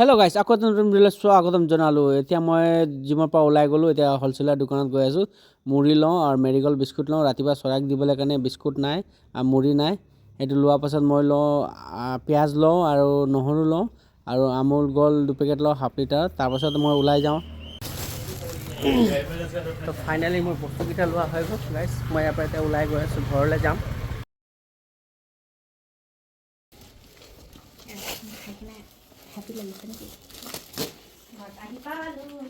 Hello' গাইছ, আকৌ নতুন ভিডিঅ'লৈ স্বাগতম জনালোঁ। এতিয়া মই জিমৰ পৰা ওলাই গ'লোঁ। এতিয়া হ'লচেলাৰ দোকানত গৈ আছোঁ। মুড়ি লওঁ আৰু মেৰিগ'ল্ড বিস্কুট লওঁ। ৰাতিপুৱা চৰাইক দিবলৈ কাৰণে বিস্কুট নাই আৰু মুড়ি নাই। সেইটো লোৱাৰ পাছত মই লওঁ পিঁয়াজ লওঁ আৰু নহৰু লওঁ আৰু আমুল গ'ল্ড 2 পেকেট লওঁ হাফ লিটাৰ। তাৰপাছত মই ওলাই যাওঁ। তো ফাইনেলি মোৰ বস্তুকেইটা লোৱা হৈ গ'ল গাইছ। মই ইয়াৰ পৰা এতিয়া ওলাই গৈ আছোঁ, ঘৰলৈ যাম। Happy লাগিছে নেকি? আহি পালোঁ।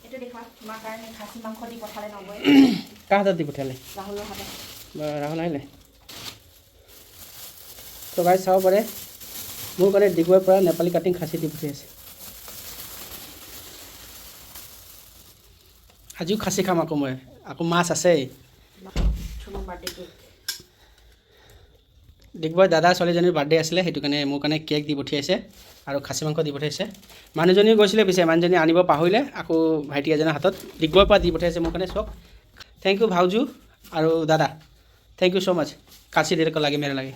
এইটো দেখুৱা, তোমাৰ কাৰণে খাচী মাংস দি পঠালে নগৈ। কাৰ হাতত দি পঠিয়ালে? ৰাহুলৰ হাতত। ৰাহুল আহিলে? তো গাইছ চাব পাৰে, মোৰ কাৰণে ডিগবৈৰ পৰা নেপালী কাটিং খাচী দি পঠিয়াইছে। আজিও খাচী খাম মই, আকৌ মাছ আছেই। Birthday cake. ডিগবৈৰ দাদা ছোৱালীজনীৰ বাৰ্থডে আছিলে, সেইটো কাৰণে মোৰ কাৰণে কেক দি পঠিয়াইছে আৰু খাচী মাংস দি পঠিয়াইছে। মানুহজনীও গৈছিলে, পিছে মানুহজনী আনিব পাহৰিলে, আকৌ ভাইটি এজনৰ হাতত ডিগবৈৰ পৰা দি পঠিয়াইছে মোৰ কাৰণে। চক থেংক ইউ ভাউজু আৰু দাদা, থেংক ইউ ছ' মাছ। খাচী দেৰ ক লাগে মেৰা লাগে।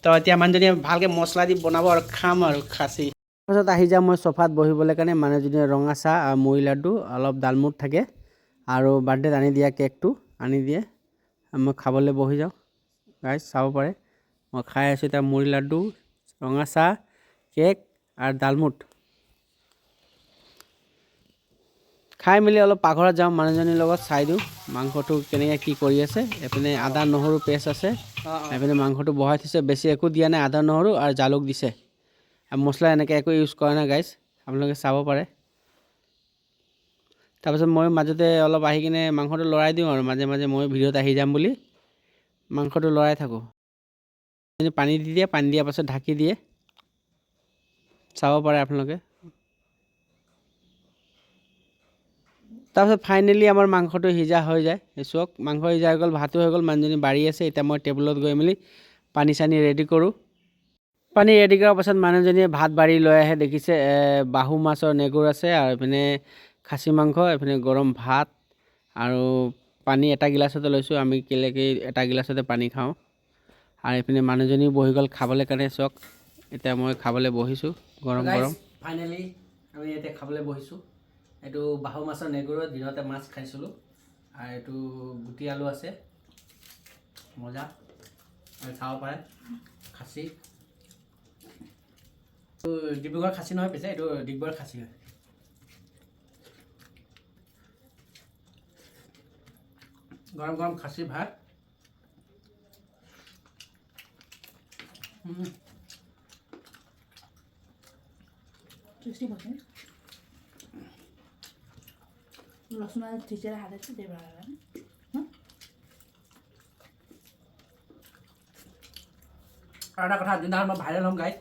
তো এতিয়া মানুহজনীয়ে ভালকৈ মছলা দি বনাব আৰু খাম আৰু খাচী। তাৰপাছত আহি যাওঁ মই চফাত বহিবলৈ কাৰণে। মানুহজনীয়ে ৰঙা চাহ আৰু মুড়ি লাডু অলপ ডালমুট থাকে আৰু বাৰ্থডেত আনি দিয়া কেকটো আনি দিয়ে। মই খাবলৈ বহি যাওঁ। গাইছ চাব পাৰে, মই খাই আছোঁ এতিয়া মুড়ি লাডু, ৰঙা চাহ, কেক আৰু ডালমুট। খাই মেলি অলপ পাকঘৰত যাওঁ, মানুহজনীৰ লগত চাই দিওঁ মাংসটো কেনেকৈ কি কৰি আছে। এইপিনে আদা নহৰু পেষ্ট আছে, এইপিনে মাংসটো বহাই থৈছে। বেছি একো দিয়া নাই, আদা নহৰু আৰু জালুক দিছে। আৰু মছলা এনেকৈ একো ইউজ কৰা নাই গাইছ, আপোনালোকে চাব পাৰে। তাৰপাছত মই মাজতে অলপ আহি কিনে মাংসটো লৰাই দিওঁ আৰু মাজে মাজে মই ভিডিঅ'ত আহি যাম বুলি মাংসটো লৰাই থাকোঁ। পানী দি দিয়ে, পানী দিয়াৰ পাছত ঢাকি দিয়ে, চাব পাৰে আপোনালোকে। তাৰপাছত ফাইনেলি আমাৰ মাংসটো সিজা হৈ যায়। চাওক মাংস সিজা হৈ গ'ল, ভাতো হৈ গ'ল, মানুহজনী বাঢ়ি আছে। এতিয়া মই টেবুলত গৈ মেলি পানী চানী ৰেডি কৰোঁ। পানী ৰেডি কৰাৰ পাছত মানুহজনীয়ে ভাত বাঢ়ি লৈ আহে। দেখিছে বাহু মাছৰ নেগুৰ আছে আৰু এইপিনে খাচী মাংস, এইপিনে গৰম ভাত আৰু পানী এটা গিলাচতে লৈছোঁ। আমি কেলেকি এটা গিলাচতে পানী খাওঁ। আৰু এইপিনে মানুহজনীও বহি গ'ল খাবলৈ কাৰণে। চাওক এতিয়া মই খাবলৈ বহিছোঁ, গৰম গৰম। ফাইনেলি আমি এতিয়া খাবলৈ বহিছোঁ। এইটো বাহু মাছৰ নেগুৰত দিনতে মাছ খাইছিলোঁ আৰু এইটো গুটি আলু আছে, মজা। আৰু চাব পাৰে খাচী। এইটো ডিব্ৰুগড় খাচী নহয়, পিছে এইটো ডিগবৈৰ খাচী হয়। গৰম গৰম খাচী ভাত। ৰসুন আৰ ঠিচেৰ হাতে দেবে আৰু এটা কথা, যোনদিনাখন মই ভাইৰেল হ'ম গাইজ,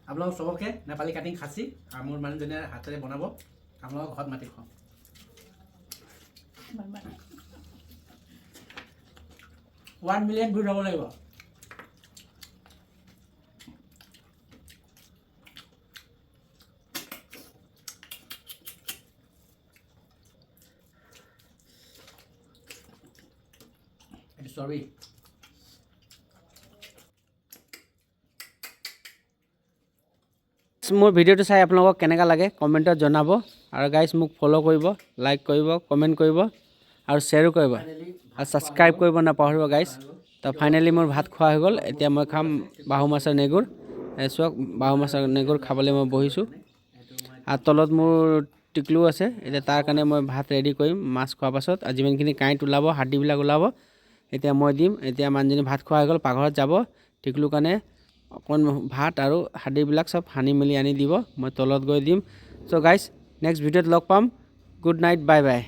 আপোনালোক চবকে নেপালী কাটিং খাচী আৰু মোৰ মানুহজনীয়ে হাতেৰে বনাব, আপোনালোকক ঘৰত মাতি খুৱাম। 1 মিলিয়ন ভিউ হ'ব লাগিব। চৰি মোৰ ভিডিঅ'টো চাই আপোনালোকক কেনেকুৱা লাগে কমেণ্টত জনাব। আৰু গাইজ মোক ফ'ল' কৰিব, লাইক কৰিব, কমেণ্ট কৰিব আৰু শ্বেয়াৰো কৰিব আৰু ছাবস্ক্ৰাইব কৰিব নাপাহৰিব গাইজ। তো ফাইনেলি মোৰ ভাত খোৱা হৈ গ'ল। এতিয়া মই খাম বাহু মাছৰ নেগুৰ। চাওক বাহু মাছৰ নেগুৰ খাবলৈ মই বহিছোঁ। আৰু তলত মোৰ টিকলু আছে, এতিয়া তাৰ কাৰণে মই ভাত ৰেডি কৰিম মাছ খোৱাৰ পাছত। আৰু যিমানখিনি কাঁইট ওলাব, হাৰ্ডিবিলাক ওলাব, এতিয়া মই দিম। এতিয়া মানুহজনী ভাত খোৱা হৈ গ'ল, পাকঘৰত যাব। টিকলুৰ কাৰণে অকণ ভাত আৰু হাৰ্ডিবিলাক চব সানি মেলি আনি দিব, মই তলত গৈ দিম। চ' গাইজ নেক্সট ভিডিঅ'ত লগ পাম। Good night, bye bye.